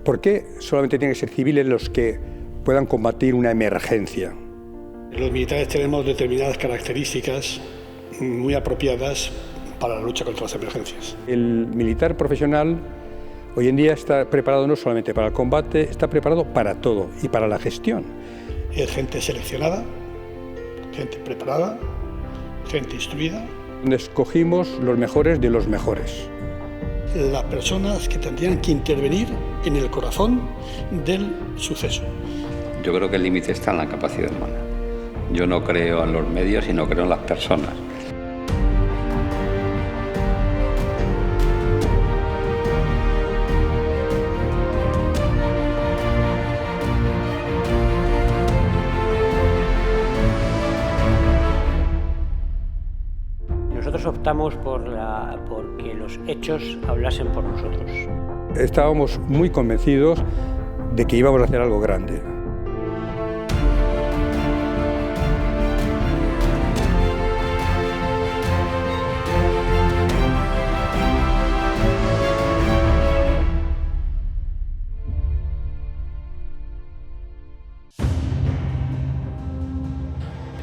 ¿Por qué solamente tienen que ser civiles los que puedan combatir una emergencia? Los militares tenemos determinadas características muy apropiadas para la lucha contra las emergencias. El militar profesional hoy en día está preparado no solamente para el combate, está preparado para todo y para la gestión. Es gente seleccionada, gente preparada, gente instruida. Donde escogimos los mejores de los mejores. Las personas que tendrían que intervenir en el corazón del suceso. Yo creo que el límite está en la capacidad humana. Yo no creo en los medios, sino creo en las personas. Nosotros optamos por que los hechos hablasen por nosotros. Estábamos muy convencidos de que íbamos a hacer algo grande.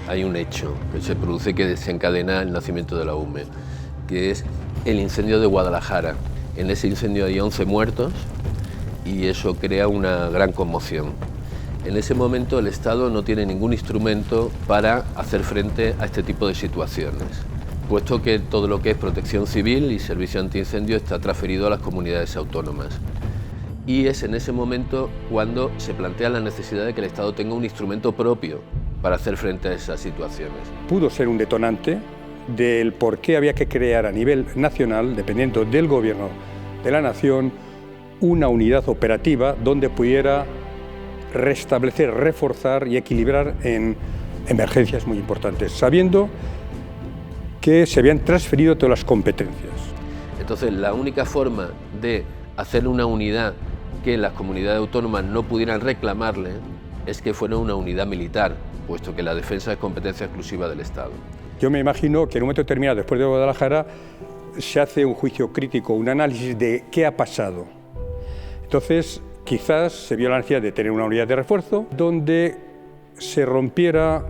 Hay un hecho que se produce que desencadena el nacimiento de la UME, que es el incendio de Guadalajara. En ese incendio hay 11 muertos y eso crea una gran conmoción. En ese momento el Estado no tiene ningún instrumento para hacer frente a este tipo de situaciones, puesto que todo lo que es protección civil y servicio antiincendio está transferido a las comunidades autónomas. Y es en ese momento cuando se plantea la necesidad de que el Estado tenga un instrumento propio para hacer frente a esas situaciones. Pudo ser un detonante del por qué había que crear a nivel nacional, dependiendo del gobierno de la nación, una unidad operativa donde pudiera restablecer, reforzar y equilibrar en emergencias muy importantes, sabiendo que se habían transferido todas las competencias. Entonces, la única forma de hacer una unidad que las comunidades autónomas no pudieran reclamarle es que fuera una unidad militar, puesto que la defensa es competencia exclusiva del Estado. Yo me imagino que en un momento determinado, después de Guadalajara, se hace un juicio crítico, un análisis de qué ha pasado. Entonces, quizás se vio la necesidad de tener una unidad de refuerzo donde se rompiera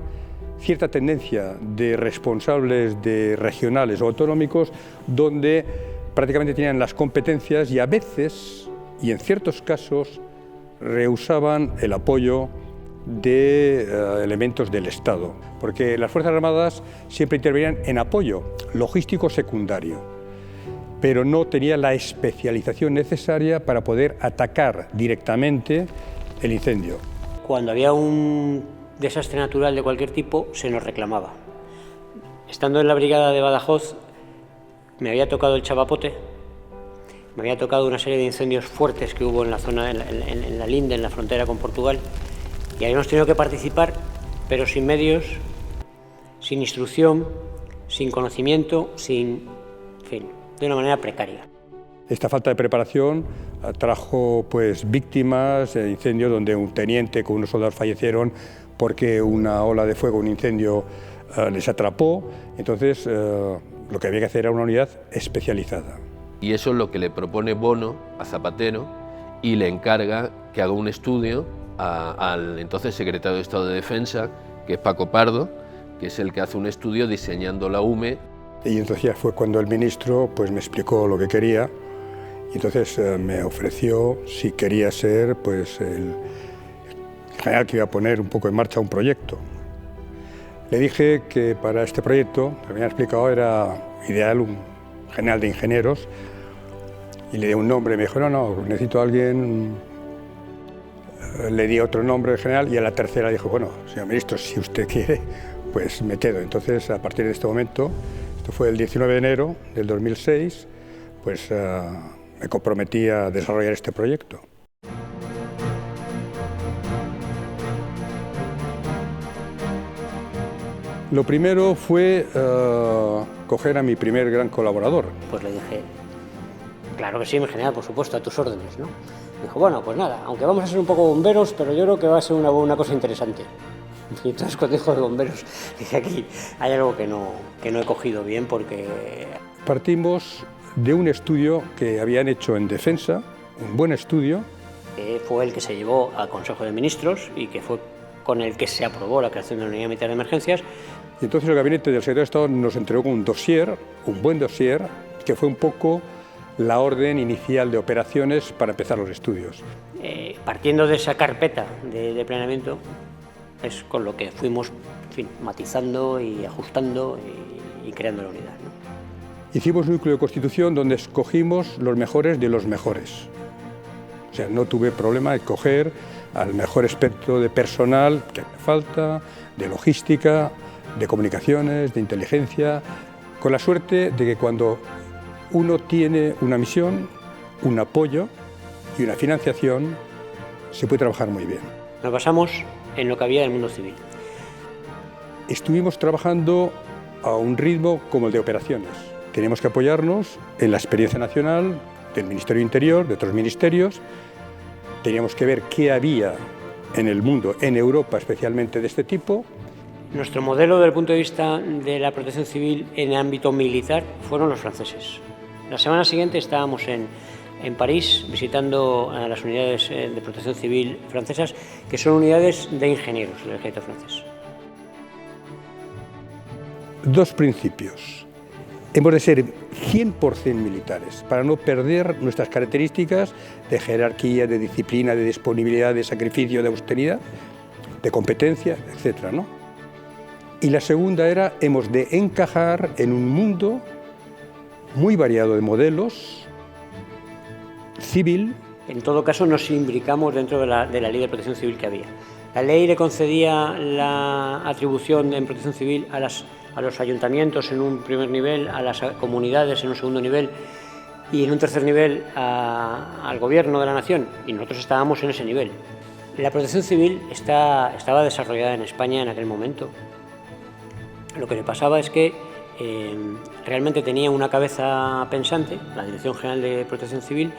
cierta tendencia de responsables de regionales o autonómicos, donde prácticamente tenían las competencias y a veces, y en ciertos casos, rehusaban el apoyo de elementos del Estado, porque las Fuerzas Armadas siempre intervenían en apoyo logístico secundario, pero no tenía la especialización necesaria para poder atacar directamente el incendio. Cuando había un desastre natural de cualquier tipo, se nos reclamaba. Estando en la brigada de Badajoz, me había tocado el Chavapote, me había tocado una serie de incendios fuertes que hubo en la zona, en la linde, en la frontera con Portugal, y habíamos tenido que participar, pero sin medios, sin instrucción, sin conocimiento, en fin, de una manera precaria. Esta falta de preparación trajo víctimas de incendios donde un teniente con unos soldados fallecieron porque una ola de fuego, un incendio, les atrapó. Entonces, lo que había que hacer era una unidad especializada. Y eso es lo que le propone Bono a Zapatero y le encarga que haga un estudio al entonces secretario de Estado de Defensa, que es Paco Pardo, que es el que hace un estudio diseñando la UME. Y entonces ya fue cuando el ministro me explicó lo que quería y entonces me ofreció si quería ser el general que iba a poner un poco en marcha un proyecto. Le dije que para este proyecto, que me había explicado, era ideal un general de ingenieros y le di un nombre. Me dijo, no, necesito a alguien. Le di otro nombre de general y a la tercera dijo, bueno, señor ministro, si usted quiere, pues me quedo. Entonces, a partir de este momento, esto fue el 19 de enero del 2006, me comprometí a desarrollar este proyecto. Lo primero fue coger a mi primer gran colaborador. Pues le dije, claro que sí, mi general, por supuesto, a tus órdenes, ¿no? Dijo, bueno, pues nada, aunque vamos a ser un poco bomberos, pero yo creo que va a ser una cosa interesante. Y entonces cuando dijo de bomberos, dije, aquí hay algo que no he cogido bien porque... Partimos de un estudio que habían hecho en defensa, un buen estudio, que fue el que se llevó al Consejo de Ministros y que fue con el que se aprobó la creación de la Unidad Militar de Emergencias. Y entonces el gabinete del secretario de Estado nos entregó un dossier, un buen dossier, que fue un poco la orden inicial de operaciones para empezar los estudios. Partiendo de esa carpeta de planeamiento, es con lo que fuimos, en fin, matizando y ajustando y creando la unidad, ¿no? Hicimos un núcleo de constitución donde escogimos los mejores de los mejores. O sea, no tuve problema de coger al mejor espectro de personal que me falta, de logística, de comunicaciones, de inteligencia, con la suerte de que cuando uno tiene una misión, un apoyo y una financiación, se puede trabajar muy bien. Nos basamos en lo que había del mundo civil. Estuvimos trabajando a un ritmo como el de operaciones. Teníamos que apoyarnos en la experiencia nacional del Ministerio de Interior, de otros ministerios. Teníamos que ver qué había en el mundo, en Europa especialmente, de este tipo. Nuestro modelo desde el punto de vista de la protección civil en el ámbito militar fueron los franceses. La semana siguiente estábamos en París visitando a las unidades de protección civil francesas, que son unidades de ingenieros del ejército francés. Dos principios. Hemos de ser 100% militares para no perder nuestras características de jerarquía, de disciplina, de disponibilidad, de sacrificio, de austeridad, de competencia, etc., ¿no? Y la segunda era, hemos de encajar en un mundo muy variado de modelos, civil. En todo caso, nos imbricamos dentro de la ley de protección civil que había. La ley le concedía la atribución en protección civil a los ayuntamientos en un primer nivel, a las comunidades en un segundo nivel y en un tercer nivel al gobierno de la nación, y nosotros estábamos en ese nivel. La protección civil estaba desarrollada en España en aquel momento. Lo que le pasaba es que realmente tenía una cabeza pensante, la Dirección General de Protección Civil,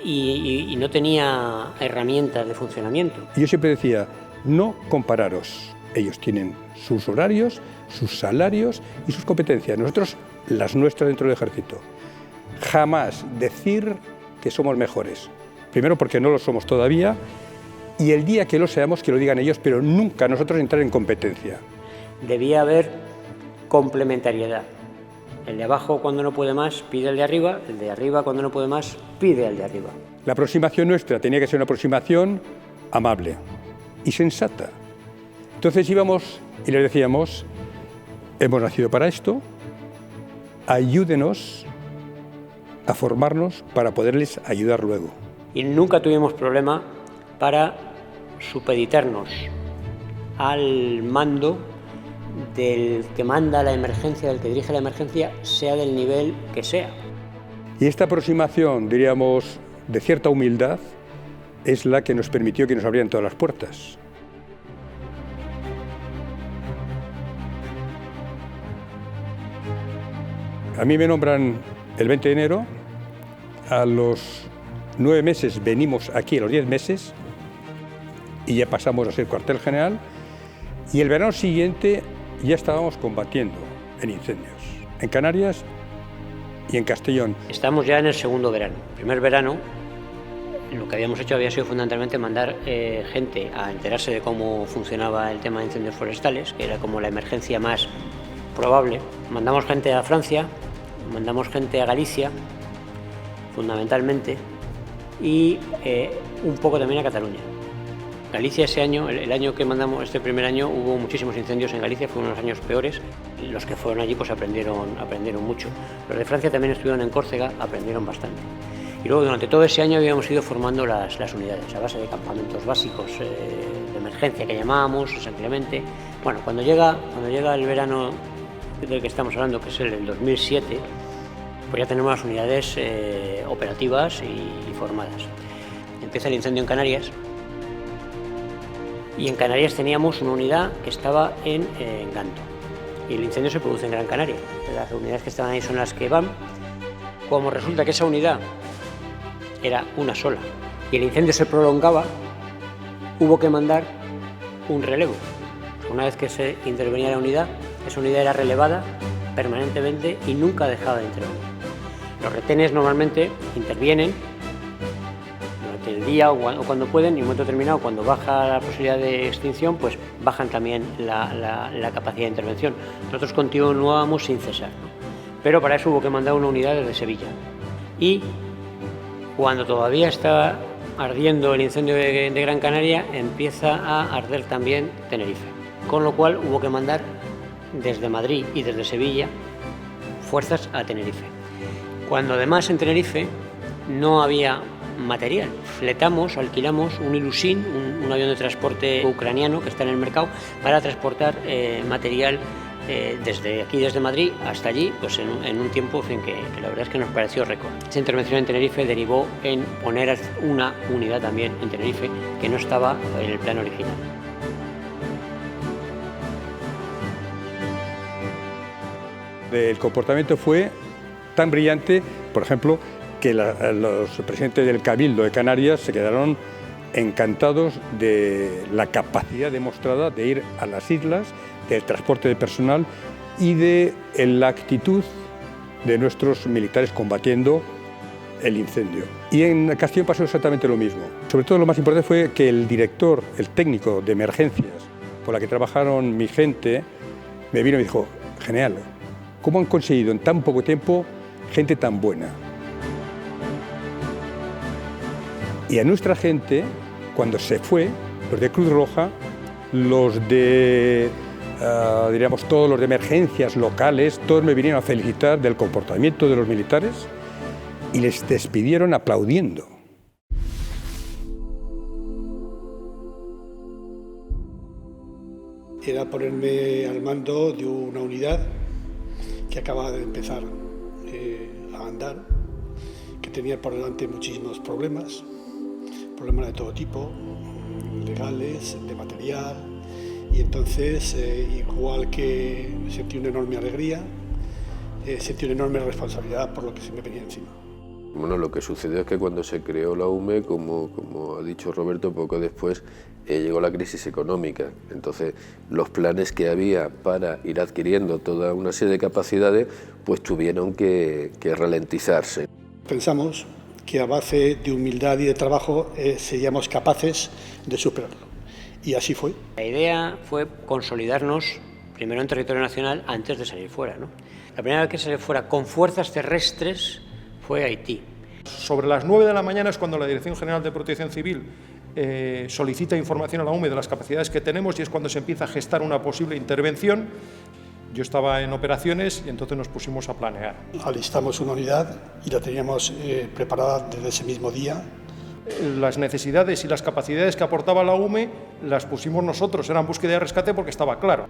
y no tenía herramientas de funcionamiento. Yo siempre decía, no compararos. Ellos tienen sus horarios, sus salarios y sus competencias. Nosotros las nuestras dentro del ejército. Jamás decir que somos mejores. Primero porque no lo somos todavía, y el día que lo seamos que lo digan ellos, pero nunca nosotros entrar en competencia. Debía haber complementariedad. El de abajo, cuando no puede más, pide al de arriba. El de arriba, cuando no puede más, pide al de arriba. La aproximación nuestra tenía que ser una aproximación amable y sensata. Entonces íbamos y les decíamos, hemos nacido para esto, ayúdenos a formarnos para poderles ayudar luego. Y nunca tuvimos problema para supeditarnos al mando del que manda la emergencia, del que dirige la emergencia, sea del nivel que sea. Y esta aproximación, diríamos, de cierta humildad, es la que nos permitió que nos abrieran todas las puertas. A mí me nombran el 20 de enero, a los 9 meses venimos aquí, a los 10 meses, y ya pasamos a ser cuartel general, y el verano siguiente ya estábamos combatiendo en incendios, en Canarias y en Castellón. Estamos ya en el segundo verano. El primer verano, lo que habíamos hecho había sido fundamentalmente mandar gente a enterarse de cómo funcionaba el tema de incendios forestales, que era como la emergencia más probable. Mandamos gente a Francia, mandamos gente a Galicia, fundamentalmente, y un poco también a Cataluña. Galicia ese año, el año que mandamos, este primer año, hubo muchísimos incendios en Galicia, fueron unos años peores. Los que fueron allí pues aprendieron mucho. Los de Francia también estuvieron en Córcega, aprendieron bastante. Y luego durante todo ese año habíamos ido formando las unidades a base de campamentos básicos de emergencia que llamábamos, exactamente. Bueno, cuando llega el verano del que estamos hablando, que es el del 2007, pues ya tenemos las unidades operativas y formadas. Empieza el incendio en Canarias. Y en Canarias teníamos una unidad que estaba en Ganto. Y el incendio se produce en Gran Canaria. Las unidades que estaban ahí son las que van. Como resulta que esa unidad era una sola y el incendio se prolongaba, hubo que mandar un relevo. Una vez que se intervenía la unidad, esa unidad era relevada permanentemente y nunca dejaba de intervenir. Los retenes normalmente intervienen durante el día o cuando pueden, y en un momento determinado, cuando baja la posibilidad de extinción, pues bajan también la capacidad de intervención. Nosotros continuábamos sin cesar, ¿no? Pero para eso hubo que mandar una unidad desde Sevilla. Y cuando todavía estaba ardiendo el incendio de Gran Canaria, empieza a arder también Tenerife. Con lo cual hubo que mandar desde Madrid y desde Sevilla fuerzas a Tenerife. Cuando además en Tenerife no había material, alquilamos un Ilyushin, un avión de transporte ucraniano que está en el mercado, para transportar material desde Madrid hasta allí, pues en un tiempo que la verdad es que nos pareció récord. Esa intervención en Tenerife derivó en poner una unidad también en Tenerife que no estaba en el plan original. El comportamiento fue tan brillante, por ejemplo, que los presidentes del Cabildo de Canarias se quedaron encantados de la capacidad demostrada de ir a las islas, del transporte de personal y de la actitud de nuestros militares combatiendo el incendio. Y en Castellón pasó exactamente lo mismo. Sobre todo lo más importante fue que el director, el técnico de emergencias por la que trabajaron mi gente, me vino y me dijo: genial, ¿cómo han conseguido en tan poco tiempo gente tan buena? Y a nuestra gente, cuando se fue, los de Cruz Roja, los de, diríamos, todos los de emergencias locales, todos me vinieron a felicitar del comportamiento de los militares y les despidieron aplaudiendo. Era ponerme al mando de una unidad que acababa de empezar a andar, que tenía por delante muchísimos problemas de todo tipo, legales, de material, y entonces, igual que sentí una enorme alegría, sentí una enorme responsabilidad por lo que se me venía encima. Bueno, lo que sucedió es que cuando se creó la UME, como ha dicho Roberto, poco después llegó la crisis económica. Entonces, los planes que había para ir adquiriendo toda una serie de capacidades, pues tuvieron que ralentizarse. Pensamos que a base de humildad y de trabajo seríamos capaces de superarlo. Y así fue. La idea fue consolidarnos primero en territorio nacional antes de salir fuera, ¿no? La primera vez que salir fuera con fuerzas terrestres fue Haití. Sobre las 9 de la mañana es cuando la Dirección General de Protección Civil solicita información a la UME de las capacidades que tenemos, y es cuando se empieza a gestar una posible intervención. Yo estaba en operaciones y entonces nos pusimos a planear. Alistamos una unidad y la teníamos preparada desde ese mismo día. Las necesidades y las capacidades que aportaba la UME las pusimos nosotros, eran búsqueda y rescate porque estaba claro.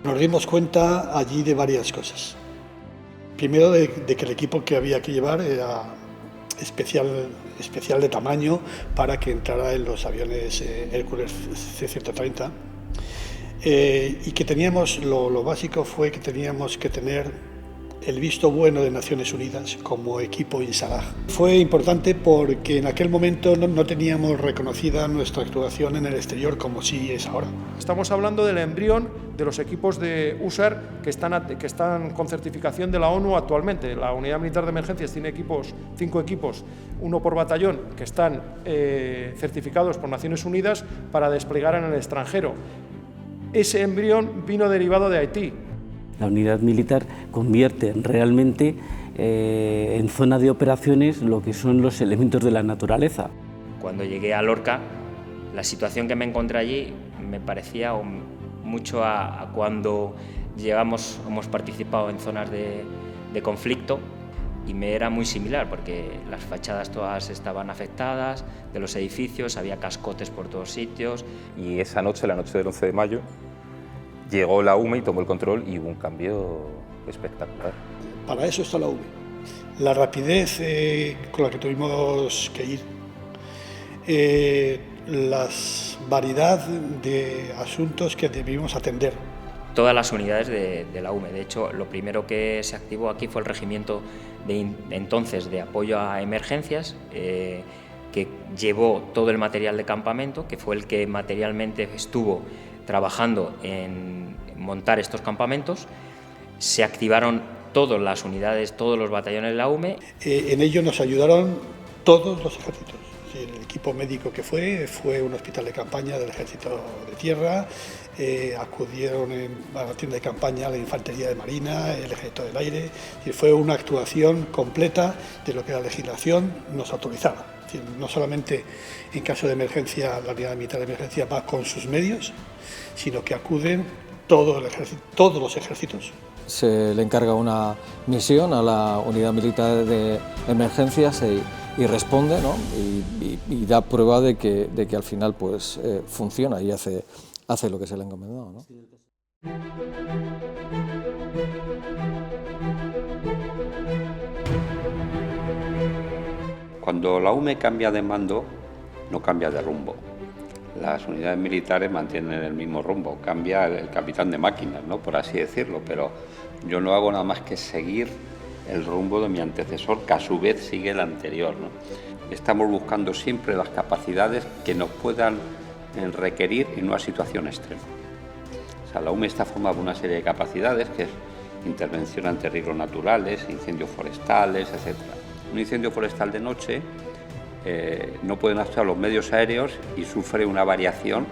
Nos dimos cuenta allí de varias cosas. Primero, de que el equipo que había que llevar era especial de tamaño para que entrara en los aviones Hércules C-130. Y que teníamos, lo básico fue que teníamos que tener el visto bueno de Naciones Unidas como equipo INSARAG. Fue importante porque en aquel momento no teníamos reconocida nuestra actuación en el exterior como sí es ahora. Estamos hablando del embrión de los equipos de USAR que están con certificación de la ONU actualmente. La Unidad Militar de Emergencias tiene 5 equipos, uno por batallón, que están certificados por Naciones Unidas para desplegar en el extranjero. Ese embrión vino derivado de Haití. La unidad militar convierte realmente en zona de operaciones lo que son los elementos de la naturaleza. Cuando llegué a Lorca, la situación que me encontré allí me parecía mucho a cuando hemos participado en zonas de conflicto, y me era muy similar porque las fachadas todas estaban afectadas, de los edificios, había cascotes por todos sitios. Y esa noche, la noche del 11 de mayo, llegó la UME y tomó el control y hubo un cambio espectacular. Para eso está la UME. La rapidez con la que tuvimos que ir, la variedad de asuntos que debimos atender. Todas las unidades de la UME. De hecho, lo primero que se activó aquí fue el regimiento entonces de apoyo a emergencias, que llevó todo el material de campamento, que fue el que materialmente estuvo trabajando en montar estos campamentos. Se activaron todas las unidades, todos los batallones de la UME. En ello nos ayudaron todos los ejércitos. El equipo médico que fue un hospital de campaña del Ejército de Tierra, acudieron a la tienda de campaña la Infantería de Marina, el Ejército del Aire, y fue una actuación completa de lo que la legislación nos autorizaba. Es decir, no solamente en caso de emergencia la unidad militar de emergencia va con sus medios, sino que acuden todos los ejércitos. Se le encarga una misión a la unidad militar de emergencias y responde, ¿no? y da prueba de que al final pues, funciona y hace lo que se le ha encomendado, ¿no? Cuando la UME cambia de mando, no cambia de rumbo. Las unidades militares mantienen el mismo rumbo, cambia el capitán de máquinas, ¿no? Por así decirlo, pero yo no hago nada más que seguir el rumbo de mi antecesor, que a su vez sigue el anterior, ¿no? Estamos buscando siempre las capacidades que nos puedan requerir en una situación extrema. O sea, la UME está formada por una serie de capacidades, que es intervención ante riesgos naturales, incendios forestales, etc. Un incendio forestal de noche no pueden actuar los medios aéreos y sufre una variación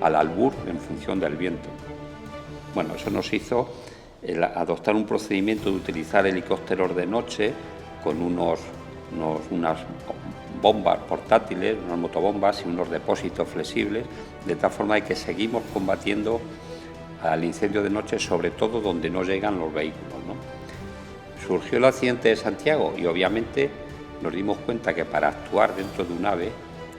al albur en función del viento. Bueno, eso nos hizo adoptar un procedimiento de utilizar helicópteros de noche con unas bombas portátiles, unas motobombas y unos depósitos flexibles, de tal forma de que seguimos combatiendo al incendio de noche, sobre todo donde no llegan los vehículos, ¿no? Surgió el accidente de Santiago y obviamente nos dimos cuenta que para actuar dentro de un AVE,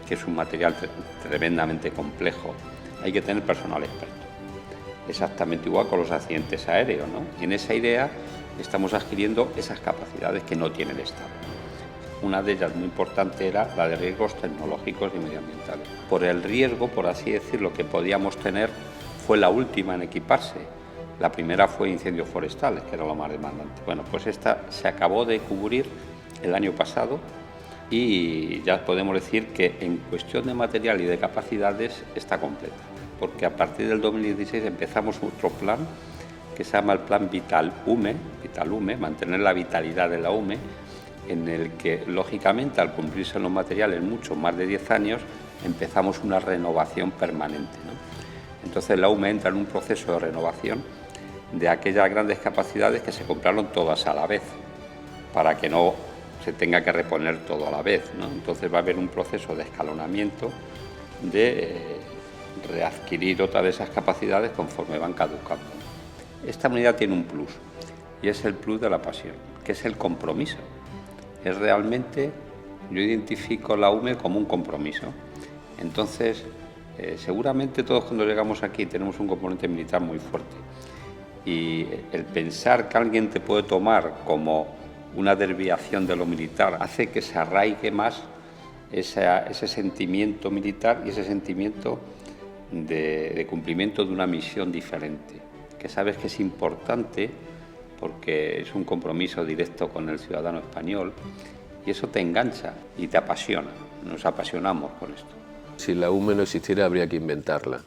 que es un material tremendamente complejo, hay que tener personal experto. Exactamente igual con los accidentes aéreos, ¿no? Y en esa idea estamos adquiriendo esas capacidades que no tiene el Estado. Una de ellas muy importante era la de riesgos tecnológicos y medioambientales. Por el riesgo, por así decirlo, que podíamos tener, fue la última en equiparse. La primera fue incendios forestales, que era lo más demandante. Bueno, pues esta se acabó de cubrir el año pasado y ya podemos decir que en cuestión de material y de capacidades está completa, porque a partir del 2016 empezamos otro plan que se llama el Plan Vital UME, mantener la vitalidad de la UME, en el que, lógicamente, al cumplirse los materiales mucho más de 10 años, empezamos una renovación permanente, ¿no? Entonces la UME entra en un proceso de renovación de aquellas grandes capacidades que se compraron todas a la vez, para que no se tenga que reponer todo a la vez, ¿no? Entonces va a haber un proceso de escalonamiento, de readquirir otra de esas capacidades conforme van caducando. Esta unidad tiene un plus, y es el plus de la pasión, que es el compromiso. Es realmente, yo identifico la UME como un compromiso. Entonces, seguramente todos cuando llegamos aquí tenemos un componente militar muy fuerte. Y el pensar que alguien te puede tomar como una desviación de lo militar hace que se arraigue más ese sentimiento militar y ese sentimiento de cumplimiento de una misión diferente, que sabes que es importante porque es un compromiso directo con el ciudadano español y eso te engancha y te apasiona. Nos apasionamos con esto. Si la UME no existiera, habría que inventarla.